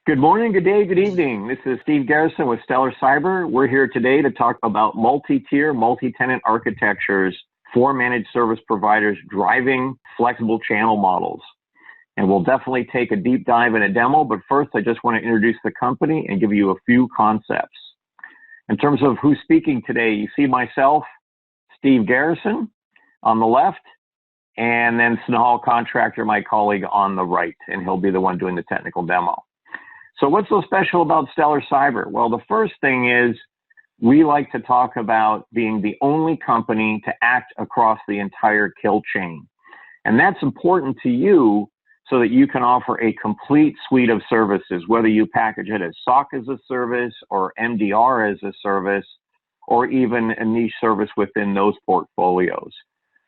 Good morning, good day, good evening. This is Steve Garrison with Stellar Cyber. We're here today to talk about multi-tier, multi-tenant architectures for managed service providers driving flexible channel models. And we'll definitely take a deep dive in a demo, but first I just want to introduce the company and give you a few concepts. In terms of who's speaking today, you see myself, Steve Garrison, on the left, and then Snehal Contractor, my colleague, on the right, and he'll be the one doing the technical demo. So what's so special about Stellar Cyber? Well, the first thing is we like to talk about being the only company to act across the entire kill chain. And that's important to you so that you can offer a complete suite of services, whether you package it as SOC as a service or MDR as a service, or even a niche service within those portfolios.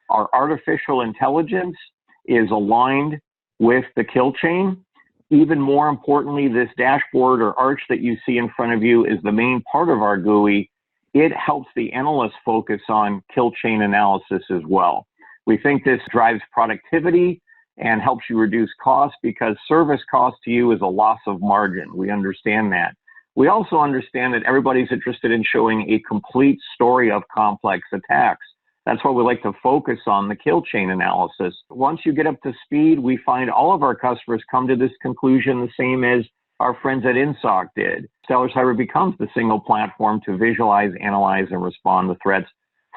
Our artificial intelligence is aligned with the kill chain. Even more importantly, this dashboard or arch that you see in front of you is the main part of our GUI. It helps the analysts focus on kill chain analysis as well. We think this drives productivity and helps you reduce costs because service cost to you is a loss of margin. We understand that. We also understand that everybody's interested in showing a complete story of complex attacks. That's why we like to focus on the kill chain analysis. Once you get up to speed, we find all of our customers come to this conclusion the same as our friends at INSOC did. Stellar Cyber becomes the single platform to visualize, analyze, and respond to threats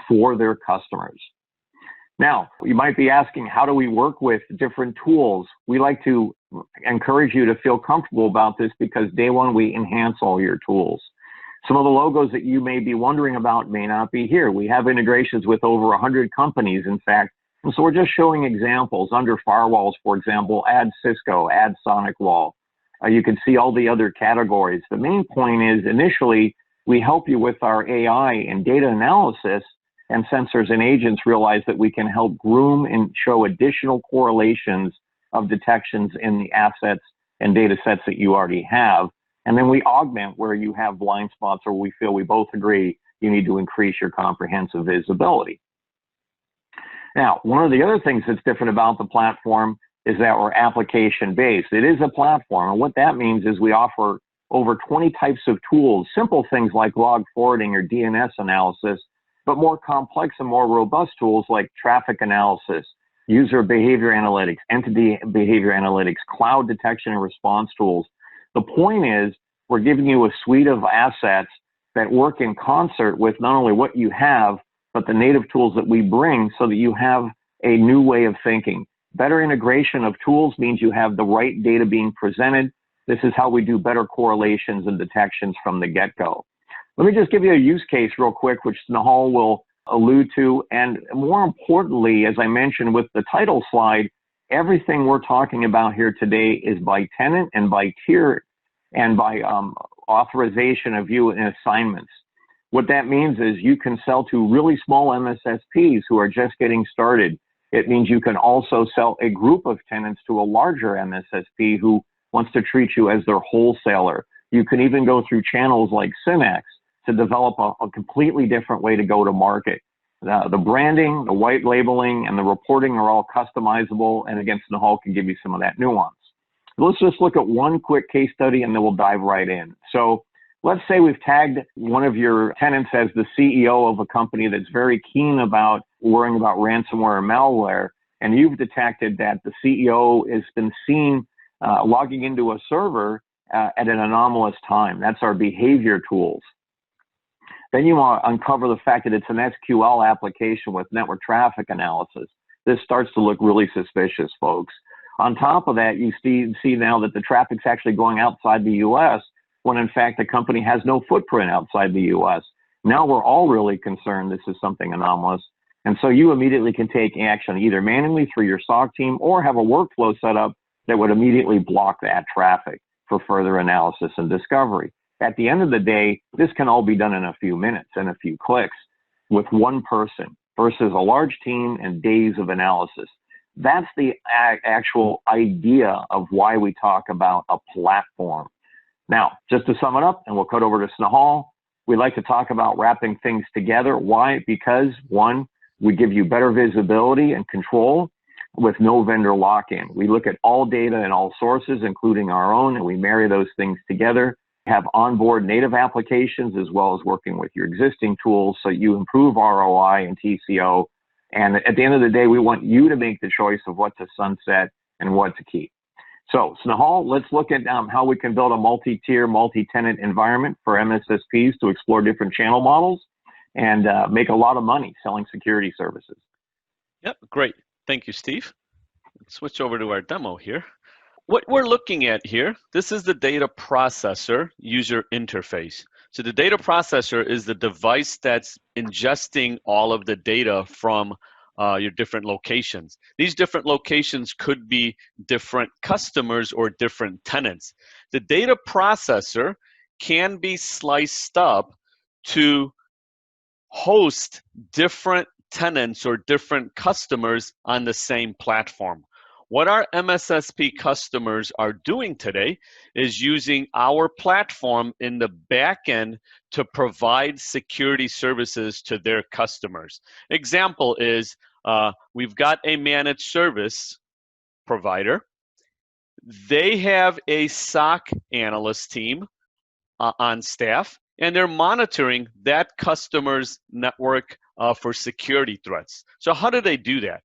for their customers. Now, you might be asking, how do we work with different tools? We like to encourage you to feel comfortable about this because day one, we enhance all your tools. Some of the logos that you may be wondering about may not be here. We have integrations with over 100 companies, in fact. And so we're just showing examples. Under firewalls, for example, add Cisco, add SonicWall. You can see all the other categories. The main point is initially, we help you with our AI and data analysis, and sensors and agents realize that we can help groom and show additional correlations of detections in the assets and data sets that you already have. And then we augment where you have blind spots or we feel we both agree you need to increase your comprehensive visibility. Now, one of the other things that's different about the platform is that we're application-based. It is a platform, and what that means is we offer over 20 types of tools, simple things like log forwarding or DNS analysis, but more complex and more robust tools like traffic analysis, user behavior analytics, entity behavior analytics, cloud detection and response tools. The point is, we're giving you a suite of assets that work in concert with not only what you have, but the native tools that we bring so that you have a new way of thinking. Better integration of tools means you have the right data being presented. This is how we do better correlations and detections from the get-go. Let me just give you a use case real quick, which Snehal will allude to. And more importantly, as I mentioned with the title slide, everything we're talking about here today is by tenant and by tier and by authorization of you and assignments. What that means is you can sell to really small MSSPs who are just getting started. It means you can also sell a group of tenants to a larger MSSP who wants to treat you as their wholesaler. You can even go through channels like Synex to develop a completely different way to go to market. The branding, the white labeling, and the reporting are all customizable, and again, Snehal can give you some of that nuance. Let's just look at one quick case study, and then we'll dive right in. So let's say we've tagged one of your tenants as the CEO of a company that's very keen about worrying about ransomware or malware, and you've detected that the CEO has been seen logging into a server at an anomalous time. That's our behavior tools. Then you want to uncover the fact that it's an SQL application with network traffic analysis. This starts to look really suspicious, folks. On top of that, you see now that the traffic's actually going outside the U.S. when in fact the company has no footprint outside the U.S. Now we're all really concerned this is something anomalous. And so you immediately can take action either manually through your SOC team or have a workflow set up that would immediately block that traffic for further analysis and discovery. At the end of the day, this can all be done in a few minutes and a few clicks with one person versus a large team and days of analysis. That's the actual idea of why we talk about a platform. Now, just to sum it up, and we'll cut over to Snehal, we like to talk about wrapping things together. Why? Because one, we give you better visibility and control. with no vendor lock-in. We look at all data and all sources, including our own, and we marry those things together. Have onboard native applications as well as working with your existing tools so you improve ROI and TCO. And at the end of the day, we want you to make the choice of what to sunset and what to keep. So, Snehal, let's look at how we can build a multi-tier, multi-tenant environment for MSSPs to explore different channel models and make a lot of money selling security services. Yep, great. Thank you, Steve. Let's switch over to our demo here. What we're looking at here, this is the data processor user interface. So the data processor is the device that's ingesting all of the data from your different locations. These different locations could be different customers or different tenants. The data processor can be sliced up to host different tenants or different customers on the same platform. What our MSSP customers are doing today is using our platform in the back end to provide security services to their customers. Example is we've got a managed service provider. They have a SOC analyst team on staff, and they're monitoring that customer's network for security threats. So how do they do that?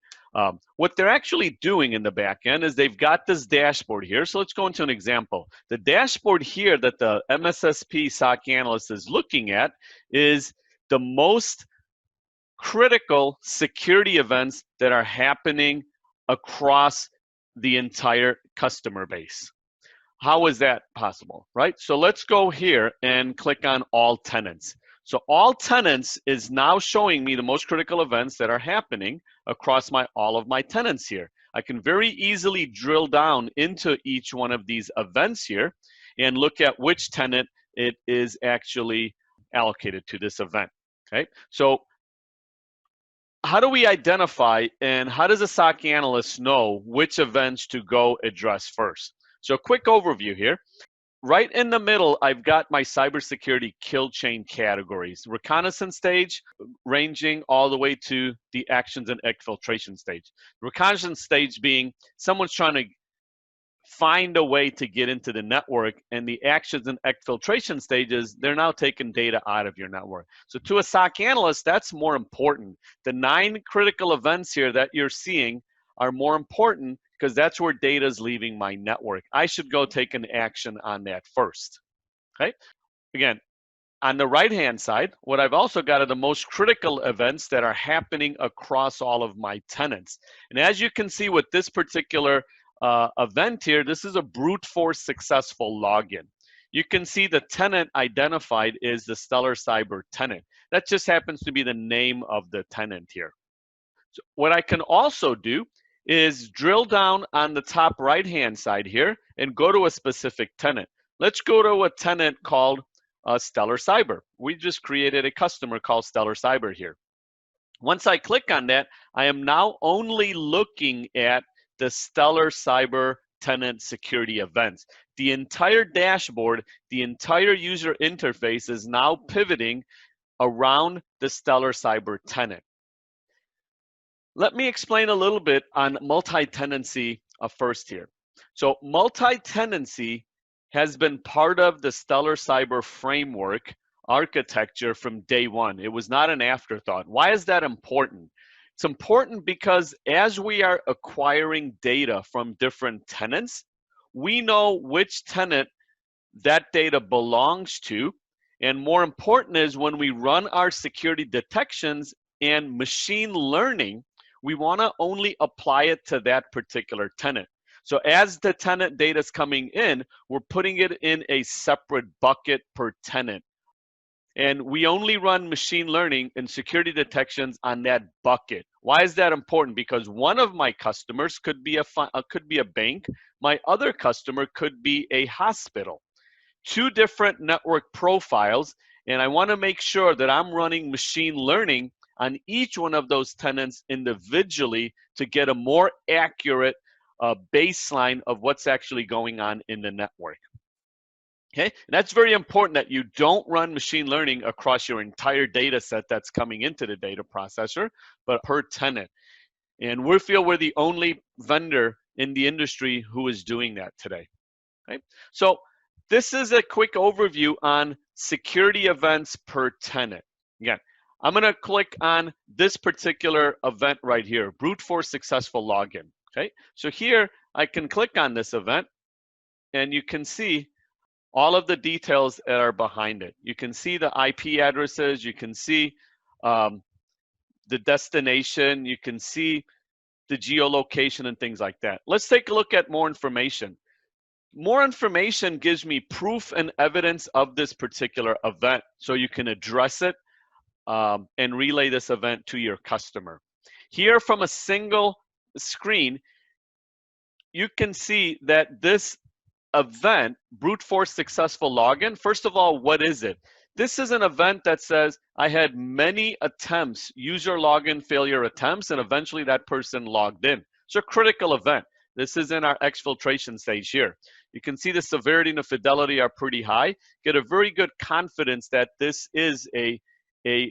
What they're actually doing in the back end is they've got this dashboard here. So let's go into an example. The dashboard here that the MSSP SOC analyst is looking at is the most critical security events that are happening across the entire customer base. How is that possible, right? So let's go here and click on all tenants. So all tenants is now showing me the most critical events that are happening across all of my tenants here. I can very easily drill down into each one of these events here and look at which tenant it is actually allocated to this event, okay? So how do we identify and how does a SOC analyst know which events to go address first? So a quick overview here. Right in the middle, I've got my cybersecurity kill chain categories. Reconnaissance stage, ranging all the way to the actions and exfiltration stage. Reconnaissance stage being someone's trying to find a way to get into the network, and the actions and exfiltration stages, they're now taking data out of your network. So to a SOC analyst, that's more important. The 9 critical events here that you're seeing are more important because that's where data is leaving my network. I should go take an action on that first, okay? Again, on the right-hand side, what I've also got are the most critical events that are happening across all of my tenants. And as you can see with this particular event here, this is a brute force successful login. You can see the tenant identified is the Stellar Cyber tenant. That just happens to be the name of the tenant here. So what I can also do is drill down on the top right-hand side here and go to a specific tenant. Let's go to a tenant called Stellar Cyber. We just created a customer called Stellar Cyber here. Once I click on that, I am now only looking at the Stellar Cyber tenant security events. The entire dashboard, the entire user interface is now pivoting around the Stellar Cyber tenant. Let me explain a little bit on multi-tenancy first here. So multi-tenancy has been part of the Stellar Cyber framework architecture from day one. It was not an afterthought. Why is that important? It's important because as we are acquiring data from different tenants, we know which tenant that data belongs to. And more important is when we run our security detections and machine learning, we want to only apply it to that particular tenant. So as the tenant data is coming in, we're putting it in a separate bucket per tenant. And we only run machine learning and security detections on that bucket. Why is that important? Because one of my customers could be a bank. My other customer could be a hospital. 2 different network profiles, and I want to make sure that I'm running machine learning on each one of those tenants individually to get a more accurate baseline of what's actually going on in the network. Okay, and that's very important that you don't run machine learning across your entire data set that's coming into the data processor, but per tenant. And we feel we're the only vendor in the industry who is doing that today. Right? So this is a quick overview on security events per tenant. Again, I'm going to click on this particular event right here, brute force successful login. Okay, so here I can click on this event, and you can see all of the details that are behind it. You can see the IP addresses, you can see the destination, you can see the geolocation and things like that. Let's take a look at more information. More information gives me proof and evidence of this particular event, so you can address it and relay this event to your customer. Here from a single screen, you can see that this event, brute force successful login, first of all, what is it? This is an event that says I had many attempts, user login failure attempts, and eventually that person logged in. It's a critical event. This is in our exfiltration stage here. You can see the severity and the fidelity are pretty high. Get a very good confidence that this is a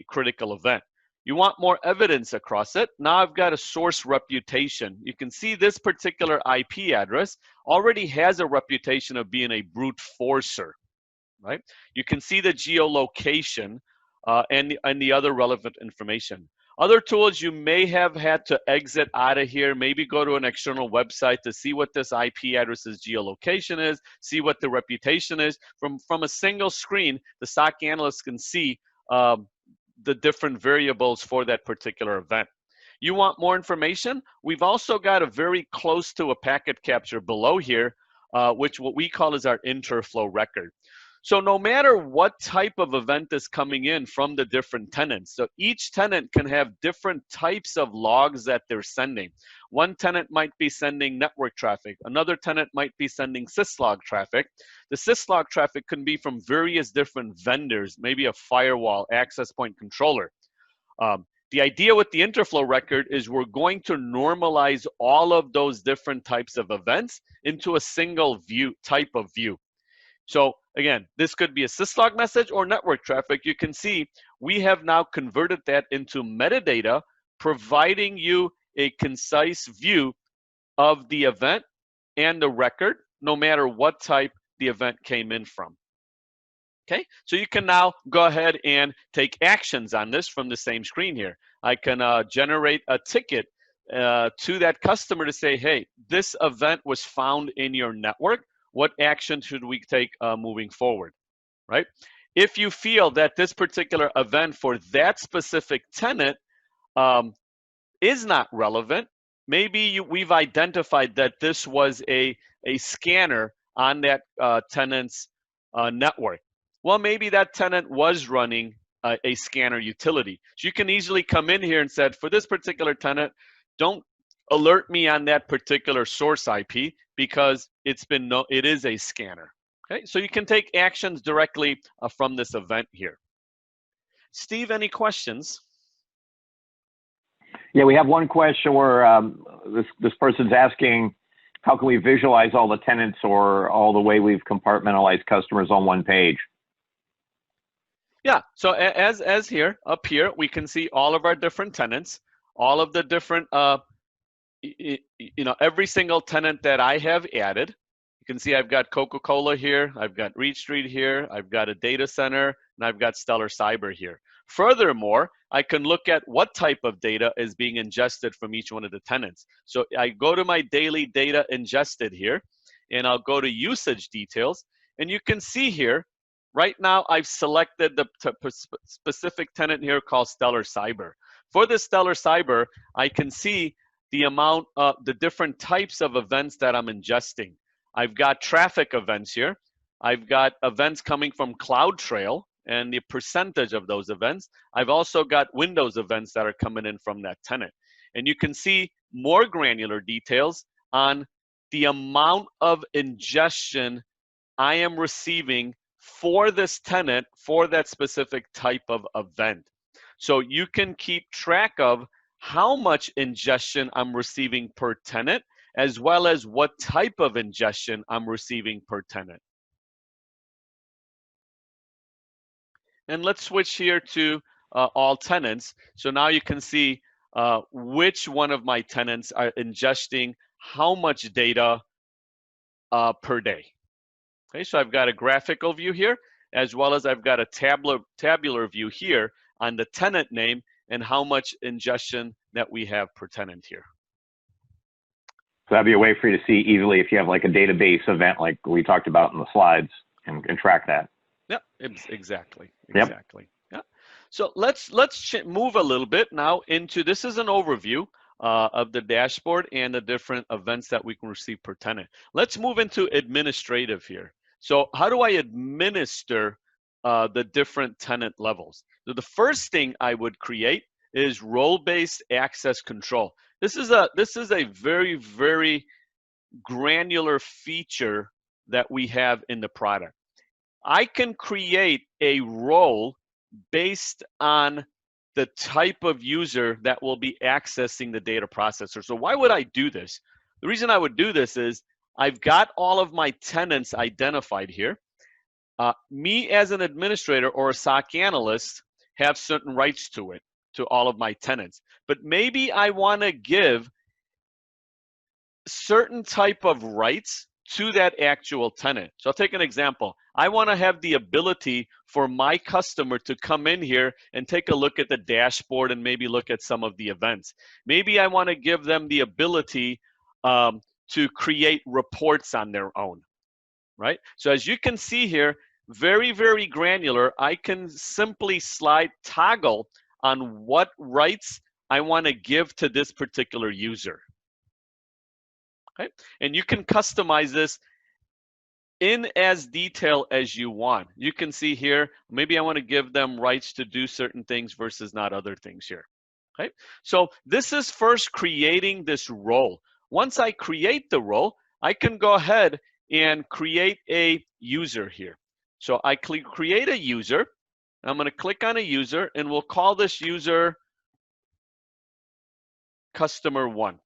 critical event. You want more evidence across it. Now I've got a source reputation. You can see this particular IP address already has a reputation of being a brute forcer, right? You can see the geolocation and the other relevant information. Other tools, you may have had to exit out of here, maybe go to an external website to see what this IP address's geolocation is, see what the reputation is. From a single screen, the SOC analyst can see the different variables for that particular event. You want more information? We've also got a very close to a packet capture below here, which what we call is our interflow record. So no matter what type of event is coming in from the different tenants, so each tenant can have different types of logs that they're sending. One tenant might be sending network traffic. Another tenant might be sending syslog traffic. The syslog traffic can be from various different vendors, maybe a firewall, access point controller. The idea with the interflow record is we're going to normalize all of those different types of events into a single view, type of view. So again, this could be a syslog message or network traffic. You can see we have now converted that into metadata, providing you a concise view of the event and the record, no matter what type the event came in from. Okay, so you can now go ahead and take actions on this from the same screen here. I can generate a ticket to that customer to say, hey, this event was found in your network. What action should we take moving forward, right? If you feel that this particular event for that specific tenant is not relevant, maybe we've identified that this was a scanner on that tenant's network. Well, maybe that tenant was running a scanner utility. So you can easily come in here and say, for this particular tenant, don't alert me on that particular source IP because it is a scanner. Okay, so you can take actions directly from this event here. Steve, any questions? Yeah, we have one question where this person's asking, how can we visualize all the tenants or all the way we've compartmentalized customers on one page? Yeah, so as here, up here, we can see all of our different tenants, all of the different, every single tenant that I have added. You can see I've got Coca-Cola here, I've got Reed Street here, I've got a data center, and I've got Stellar Cyber here. Furthermore, I can look at what type of data is being ingested from each one of the tenants. So I go to my daily data ingested here, and I'll go to usage details, and you can see here, right now, I've selected the specific tenant here called Stellar Cyber. For the Stellar Cyber, I can see the amount of the different types of events that I'm ingesting. I've got traffic events here. I've got events coming from CloudTrail and the percentage of those events. I've also got Windows events that are coming in from that tenant. And you can see more granular details on the amount of ingestion I am receiving for this tenant for that specific type of event. So you can keep track of how much ingestion I'm receiving per tenant, as well as what type of ingestion I'm receiving per tenant. And let's switch here to all tenants. So now you can see which one of my tenants are ingesting how much data per day. Okay, so I've got a graphical view here, as well as I've got a tabular view here on the tenant name and how much ingestion that we have per tenant here. So that'd be a way for you to see easily if you have like a database event like we talked about in the slides and track that. Yep, exactly. Yep. Yeah. So let's move a little bit now into, this is an overview of the dashboard and the different events that we can receive per tenant. Let's move into administrative here. So how do I administer the different tenant levels? So the first thing I would create is role-based access control. This is a very, very granular feature that we have in the product. I can create a role based on the type of user that will be accessing the data processor. So why would I do this? The reason I would do this is I've got all of my tenants identified here. Me as an administrator or a SOC analyst have certain rights to it, to all of my tenants. But maybe I want to give certain type of rights to that actual tenant. So I'll take an example. I want to have the ability for my customer to come in here and take a look at the dashboard and maybe look at some of the events. Maybe I want to give them the ability to create reports on their own, right? So as you can see here, very, very granular. I can simply toggle on what rights I want to give to this particular user. Okay? And you can customize this in as detail as you want. You can see here, maybe I want to give them rights to do certain things versus not other things here. Okay? So this is first creating this role. Once I create the role, I can go ahead and create a user here. So I create a user. I'm going to click on a user, and we'll call this user customer 1.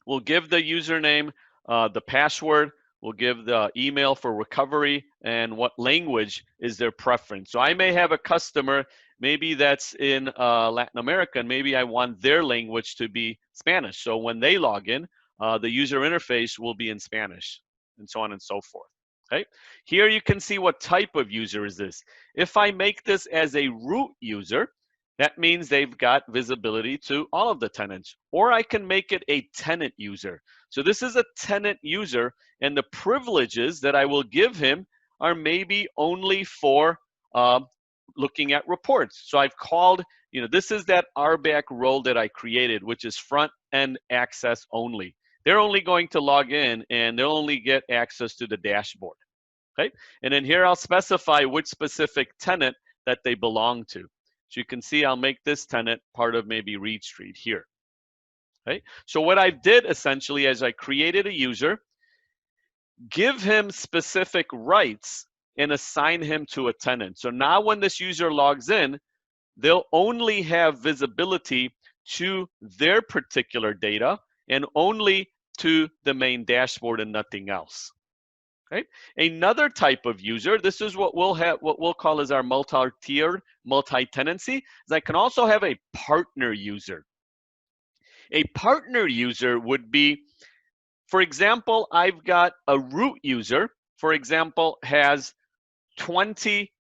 We'll give the username, the password, we'll give the email for recovery, and what language is their preference. So I may have a customer, maybe that's in Latin America, and maybe I want their language to be Spanish. So when they log in, the user interface will be in Spanish, and so on and so forth. Okay. Here you can see what type of user is this. If I make this as a root user, that means they've got visibility to all of the tenants. Or I can make it a tenant user. So this is a tenant user, and the privileges that I will give him are maybe only for looking at reports. So I've called, this is that RBAC role that I created, which is front-end access only. They're only going to log in, and they'll only get access to the dashboard. Okay? And then here I'll specify which specific tenant that they belong to. So you can see I'll make this tenant part of maybe Reed Street here. Okay? So what I did essentially is I created a user, give him specific rights, and assign him to a tenant. So now when this user logs in, they'll only have visibility to their particular data and only to the main dashboard and nothing else. Right? Another type of user, this is what we'll call as our multi-tiered, multi-tenancy, is I can also have a partner user. A partner user would be, for example, I've got a root user, for example, has 20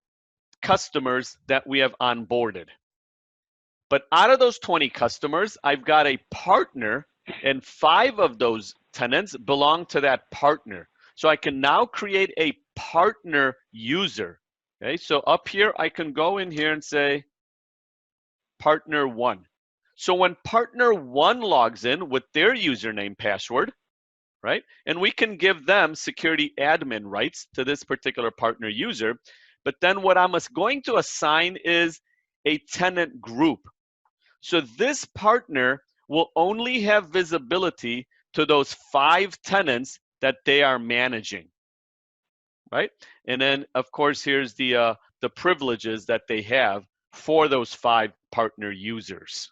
customers that we have onboarded. But out of those 20 customers, I've got a partner, and 5 of those tenants belong to that partner. So I can now create a partner user. Okay, so up here, I can go in here and say partner 1. So when partner 1 logs in with their username password, right, and we can give them security admin rights to this particular partner user, but then what I'm going to assign is a tenant group. So this partner will only have visibility to those 5 tenants that they are managing, right? And then, of course, here's the privileges that they have for those 5 partner users.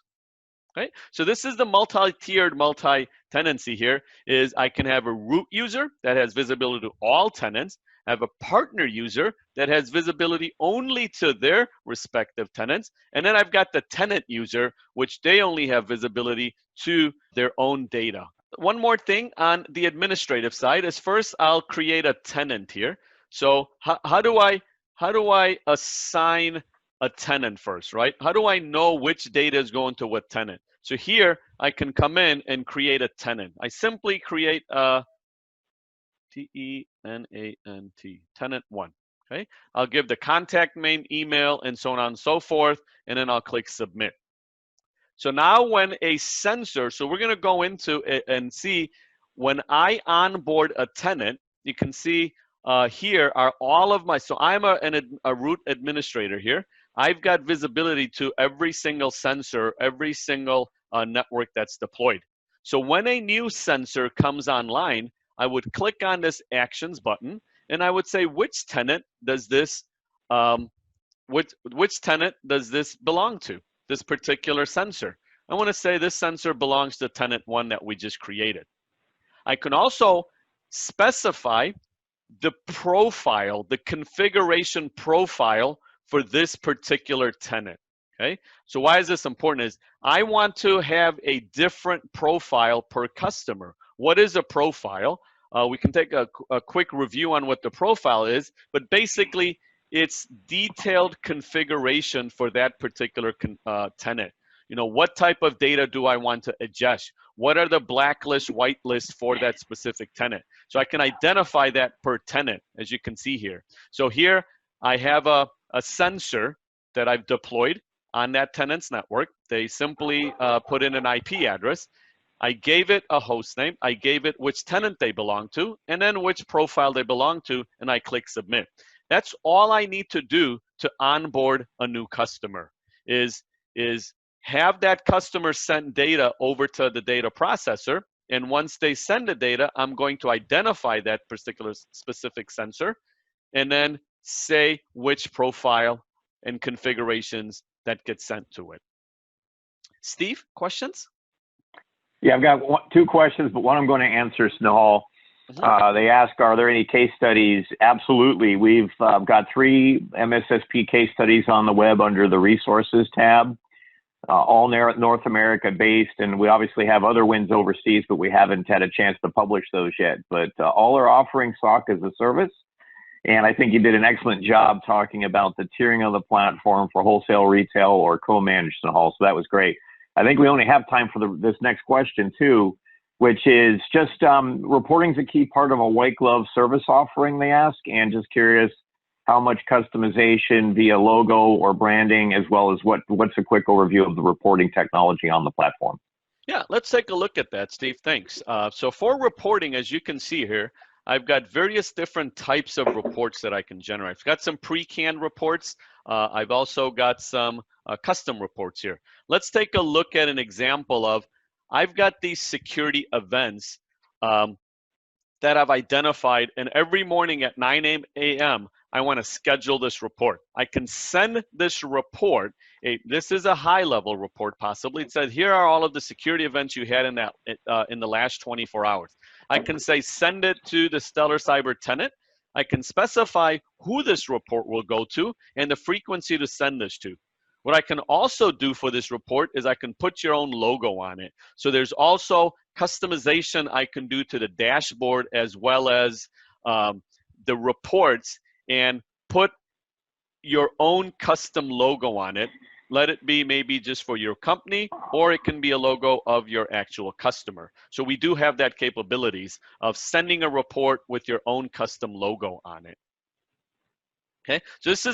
Okay? So this is the multi-tiered multi-tenancy here, is I can have a root user that has visibility to all tenants. I have a partner user that has visibility only to their respective tenants. And then I've got the tenant user, which they only have visibility to their own data. One more thing on the administrative side is first I'll create a tenant here. So how do I assign a tenant first, right? How do I know which data is going to what tenant? So here I can come in and create a tenant. I simply create a T-E-N-A-N-T, tenant one. Okay, I'll give the contact name, email, and so on and so forth, and then I'll click submit. So now when a sensor, so we're going to go into it and see when I onboard a tenant, you can see here are all of my, so I'm a root administrator here. I've got visibility to every single sensor, every single network that's deployed. So when a new sensor comes online, I would click on this actions button and I would say, which tenant does this, which tenant does this belong to? This particular sensor. I want to say this sensor belongs to tenant one that we just created. I can also specify the profile, the configuration profile for this particular tenant. Okay, so why is this important is I want to have a different profile per customer. What is a profile? We can take a quick review on what the profile is, but basically it's detailed configuration for that particular tenant. You know, what type of data do I want to ingest? What are the blacklist, whitelist for that specific tenant? So I can identify that per tenant, as you can see here. So here I have a sensor that I've deployed on that tenant's network. They simply put in an IP address. I gave it a host name. I gave it which tenant they belong to, and then which profile they belong to, and I click submit. That's all I need to do to onboard a new customer is have that customer send data over to the data processor. And once they send the data, I'm going to identify that particular specific sensor and then say which profile and configurations that get sent to it. Steve, questions? Yeah, I've got two questions, but one I'm going to answer, Snehal. They ask, are there any case studies? Absolutely. We've got 3 MSSP case studies on the web under the resources tab, all North America based. And we obviously have other wins overseas, but we haven't had a chance to publish those yet. But all are offering SOC as a service. And I think you did an excellent job talking about the tiering of the platform for wholesale, retail, or co-managed, Snehal. So that was great. I think we only have time for this next question too, which is just reporting is a key part of a white glove service offering, they ask, and just curious how much customization via logo or branding, as well as what's a quick overview of the reporting technology on the platform. Yeah, let's take a look at that, Steve. Thanks. So for reporting, as you can see here, I've got various different types of reports that I can generate. I've got some pre-canned reports. I've also got some custom reports here. Let's take a look at an example of, I've got these security events that I've identified, and every morning at 9 a.m., I want to schedule this report. I can send this report. This is a high-level report, possibly. It says, here are all of the security events you had in the last 24 hours. I can say, send it to the Stellar Cyber tenant. I can specify who this report will go to and the frequency to send this to. What I can also do for this report is I can put your own logo on it. So there's also customization I can do to the dashboard as well as the reports, and put your own custom logo on it. Let it be maybe just for your company, or it can be a logo of your actual customer. So we do have that capabilities of sending a report with your own custom logo on it. Okay, so this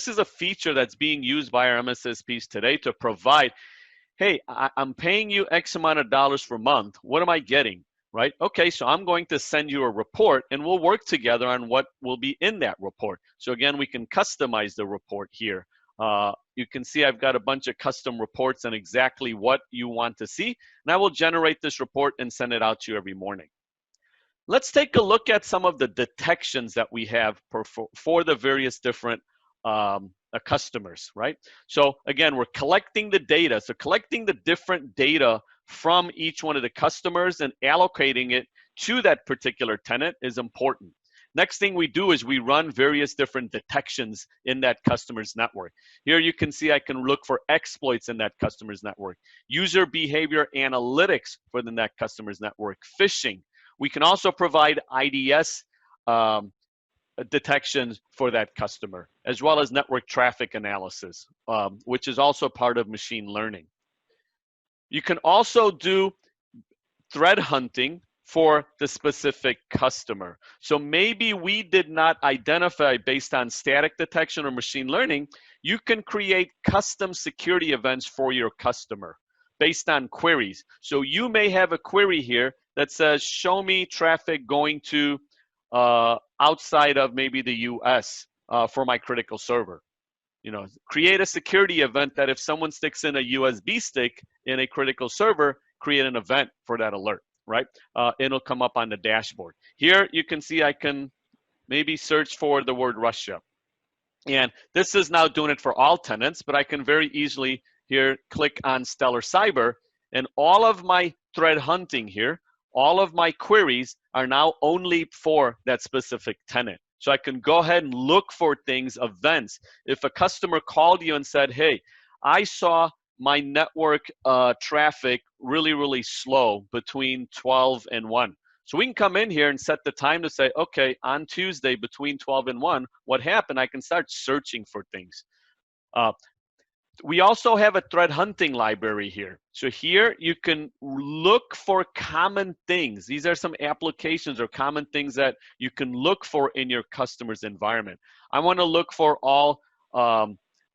is a feature that's being used by our MSSPs today to provide, hey, I'm paying you X amount of dollars per month. What am I getting? Right? Okay, so I'm going to send you a report and we'll work together on what will be in that report. So again, we can customize the report here. You can see I've got a bunch of custom reports on exactly what you want to see. And I will generate this report and send it out to you every morning. Let's take a look at some of the detections that we have for the various different customers, right? So again, we're collecting the data. So collecting the different data from each one of the customers and allocating it to that particular tenant is important. Next thing we do is we run various different detections in that customer's network. Here you can see I can look for exploits in that customer's network, user behavior analytics for that customer's network, phishing. We can also provide IDS detections for that customer, as well as network traffic analysis, which is also part of machine learning. You can also do threat hunting for the specific customer. So maybe we did not identify based on static detection or machine learning. You can create custom security events for your customer based on queries. So you may have a query here that says, show me traffic going to outside of maybe the US for my critical server. You know, create a security event that if someone sticks in a USB stick in a critical server, create an event for that alert, right? It'll come up on the dashboard. Here you can see I can maybe search for the word Russia. And this is now doing it for all tenants, but I can very easily here click on Stellar Cyber, and all of my threat hunting here, all of my queries are now only for that specific tenant. So I can go ahead and look for things, events. If a customer called you and said, hey, I saw my network traffic really slow between 12 and 1. So we can come in here and set the time to say, okay, on Tuesday between 12 and 1, what happened? I can start searching for things. We also have a threat hunting library here. So here you can look for common things. These are some applications or common things that you can look for in your customer's environment. I want to look for all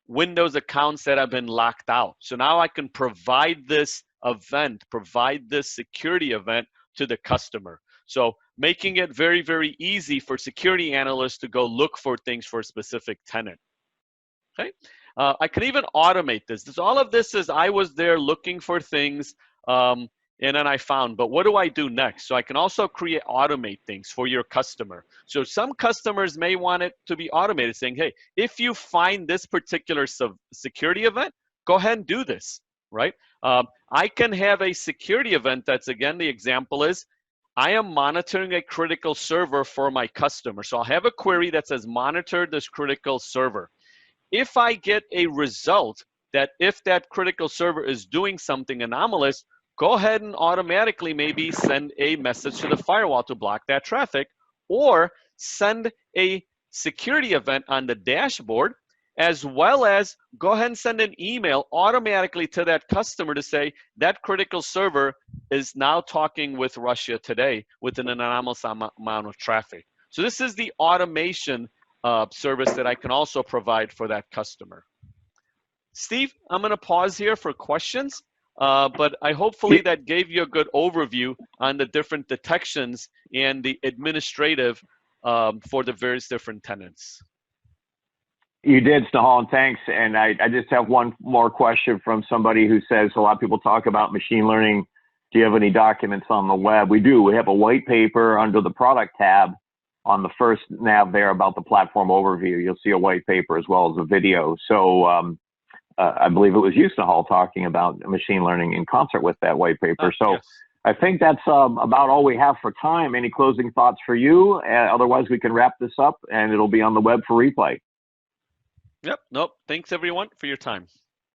Windows accounts that have been locked out. So now I can provide this event, provide this security event to the customer. So making it very easy for security analysts to go look for things for a specific tenant. Okay. I can even automate this. All of this is I was there looking for things and then I found, but what do I do next? So I can also automate things for your customer. So some customers may want it to be automated, saying, hey, if you find this particular security event, go ahead and do this, right? I can have a security event that's, again, the example is, I am monitoring a critical server for my customer. So I'll have a query that says, monitor this critical server. If I get a result that if that critical server is doing something anomalous, go ahead and automatically maybe send a message to the firewall to block that traffic, or send a security event on the dashboard, as well as go ahead and send an email automatically to that customer to say that critical server is now talking with Russia today with an anomalous amount of traffic. So this is the automation service that I can also provide for that customer. Steve, I'm going to pause here for questions, but I hopefully that gave you a good overview on the different detections and the administrative for the various different tenants. You did, Snehal, and thanks. And I just have one more question from somebody who says a lot of people talk about machine learning. Do you have any documents on the web? We do. We have a white paper under the product tab on the first nav there about the platform overview. You'll see a white paper as well as a video. So I believe it was you, Snehal, talking about machine learning in concert with that white paper. So yes. I think that's about all we have for time. Any closing thoughts for you? Otherwise, we can wrap this up and it'll be on the web for replay. Yep. Nope. Thanks, everyone, for your time.